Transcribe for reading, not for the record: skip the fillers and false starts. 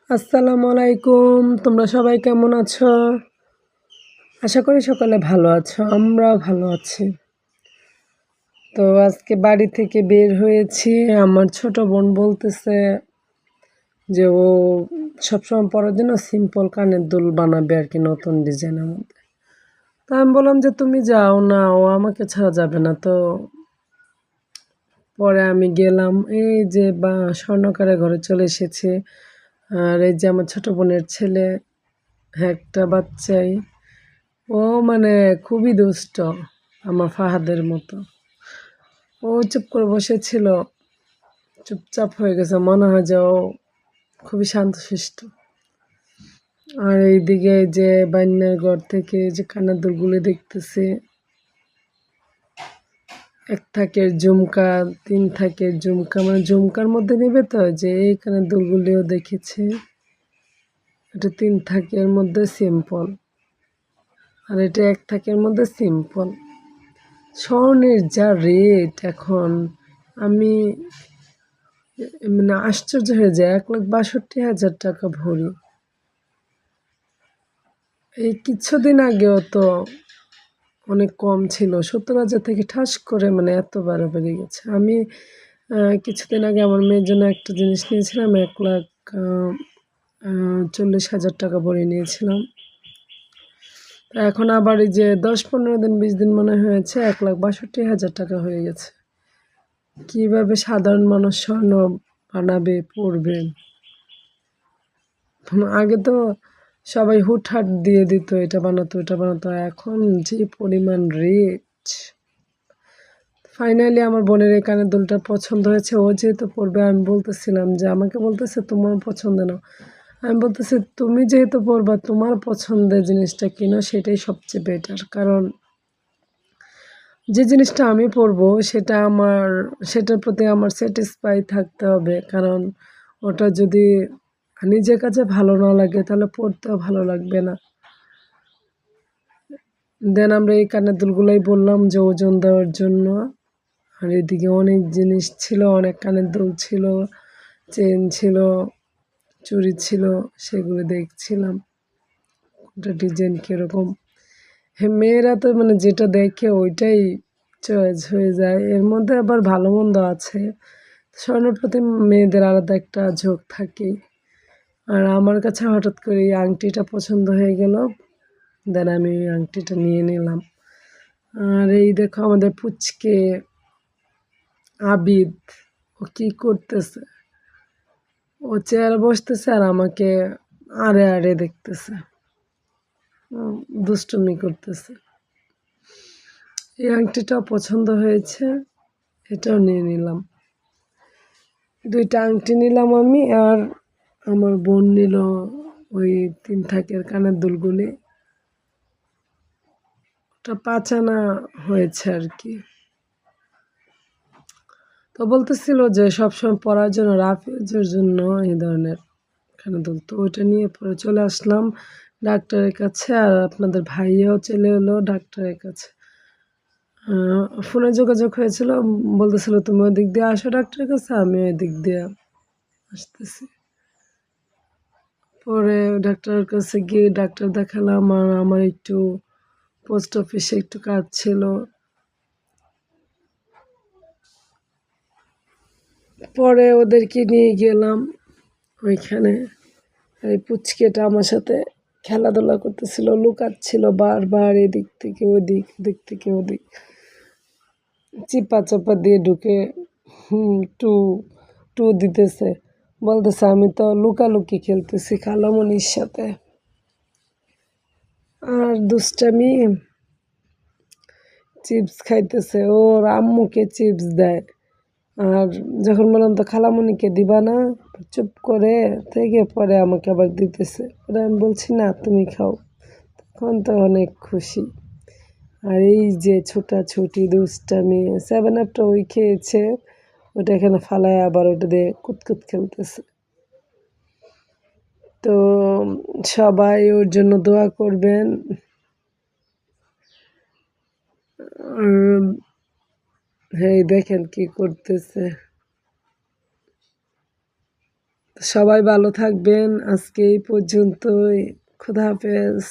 আসসালামু আলাইকুম। তোমরা সবাই কেমন আছো? আশা করি সকলে ভালো আছো। আমরাও ভালো আছি। তো আজকে বাড়ি থেকে বের হয়েছি। আমার ছোট বোন বলতেছে যে ও সবসময় পরার জন্য সিম্পল কানের দুল বানাবে আর কি, নতুন ডিজাইনের মধ্যে। তো আমি বললাম যে তুমি যাও না, ও আমাকে ছাড়া যাবে না। তো পরে আমি গেলাম, এই যে স্বর্ণকারের ঘরে চলে এসেছি। আর এই যে আমার ছোট বোনের ছেলে, একটা বাচ্চাই, ও মানে খুবই দুষ্ট, আমার ফাহাদের মতো। ও চুপ করে বসেছিল, চুপচাপ হয়ে গেছে, মনে হয় যে ও খুবই শান্তশিষ্ট। আর এইদিকে যে বাইন্যার ঘর থেকে যে কানের দুলগুলি দেখতেছি, এক থাকের ঝুমকা, তিন থাকের ঝুমকা, মানে ঝুমকার মধ্যে নিবে তো, যে এই কানের দুলগুলিও দেখেছে। এটা তিন থাকের মধ্যে সিম্পল, আর এটা এক থাকের মধ্যে সিম্পল। স্বর্ণের যা রেট এখন, আমি মানে আশ্চর্য হয়ে যায়। 1,62,000 টাকা ভরি। এই কিছুদিন আগেও তো অনেক কম ছিল, 70,000 থেকে ঠাস করে মানে এত বাড়াবাড়ি গেছে। আমি কিছুদিন আগে আমার মেয়ের জন্য একটা জিনিস নিয়েছিলাম, 1,40,000 টাকা ভরে নিয়েছিলাম। এখন আবার এই যে 10-15 দিন 20 দিন মনে হয়েছে 1,62,000 টাকা হয়ে গেছে। কিভাবে সাধারণ মানুষ স্বর্ণ বানাবে, পরবে? আগে তো সবাই হুটহাট দিয়ে দিত, এটা বানাতো এটা বানাতো। এখন যে পরিমাণ রেট। ফাইনালি আমার বোনের এই কানের দুলটা পছন্দ হয়েছে। ও যেহেতু পরবে, আমি বলতেছিলাম যে আমাকে বলতেছে তোমার পছন্দ না। আমি বলতেছি তুমি যেহেতু পরবা, তোমার পছন্দের জিনিসটা কিনো, সেটাই সবচেয়ে বেটার। কারণ যে জিনিসটা আমি পরবো সেটার প্রতি আমার স্যাটিসফাই থাকতে হবে। কারণ ওটা যদি নিজের কাছে ভালো না লাগে, তাহলে পরতেও ভালো লাগবে না। দেন আমরা এই কানের দুলগুলোই বললাম যে ওজন দেওয়ার জন্য। আর এদিকে অনেক জিনিস ছিল, অনেক কানের দুল ছিল, চেন ছিল, চুড়ি ছিল, সেগুলো দেখছিলাম ওটা ডিজাইন কীরকম। হ্যাঁ, মেয়েরা তো মানে যেটা দেখে ওইটাই চয়েস হয়ে যায়। এর মধ্যে আবার ভালো মন্দ আছে। স্বর্ণের প্রতি মেয়েদের আলাদা একটা ঝোঁক থাকে। আর আমার কাছে হঠাৎ করে এই আংটিটা পছন্দ হয়ে গেল। দেন আমি এই আংটিটা নিয়ে নিলাম। আর এই দেখো আমাদের পুচকে আবিদ, ও কি করতেছে? ও চেয়ারে বসতেছে আর আমাকে আড়ে আড়ে দেখতেছে, দুষ্টুমি করতেছে। এই আংটিটাও পছন্দ হয়েছে, এটাও নিয়ে নিলাম। দুইটা আংটি নিলাম আমি, আর আমার বোন নিল ওই 3 থাকের কানের দুলগুলি। ওটা 5 আনা হয়েছে আর কি। তো বলতেছিল যে সবসময় পরার জন্য, রাফেজের জন্য এই ধরনের কানের দুল। তো ওইটা নিয়ে পরে চলে আসলাম ডাক্তারের কাছে। আর আপনাদের ভাইয়াও চলে এলো ডাক্তারের কাছে। ফোনে যোগাযোগ হয়েছিল, বলতেছিল তুমি ওই দিক দিয়ে আসো ডাক্তারের কাছে, আমি ওই দিক দিয়ে আসতেছি। পরে ডাক্তারের কাছে গিয়ে ডাক্তার দেখালাম। আর আমার একটু পোস্ট অফিসে একটু কাজ ছিল, পরে ওদেরকে নিয়ে গেলাম ওইখানে। এই পুচকেটা আমার সাথে খেলাধুলা করতেছিল, লুকাচ্ছিল বারবার, এদিক থেকে ওদিক, ওদিক থেকে ওদিক, চিপা চাপা দিয়ে ঢুকে টু টু দিতেছে, বলতেছে আমি তো লুকালুকি খেলতেছি খালামণির সাথে। আর দুষ্টামি, চিপস খাইতেছে, ওর আম্মুকে চিপস দেয়। আর যখন বললাম তো খালামণিকে দিবা না, চুপ করে থেকে পরে আমাকে আবার দিতেছে। পরে আমি বলছি না তুমি খাও, তখন তো অনেক খুশি। আর এই যে ছোটাছুটি দুষ্টামি, 7 আপটা ওই খেয়েছে, ওটা এখানে ফালায় আবার ওটা দিয়ে কুতকুত খেলতেছে। তো সবাই ওর জন্য দোয়া করবেন। হ্যাঁ দেখেন কি করতেছে। সবাই ভালো থাকবেন, আজকে এই পর্যন্তই। খোদা হাফেজ।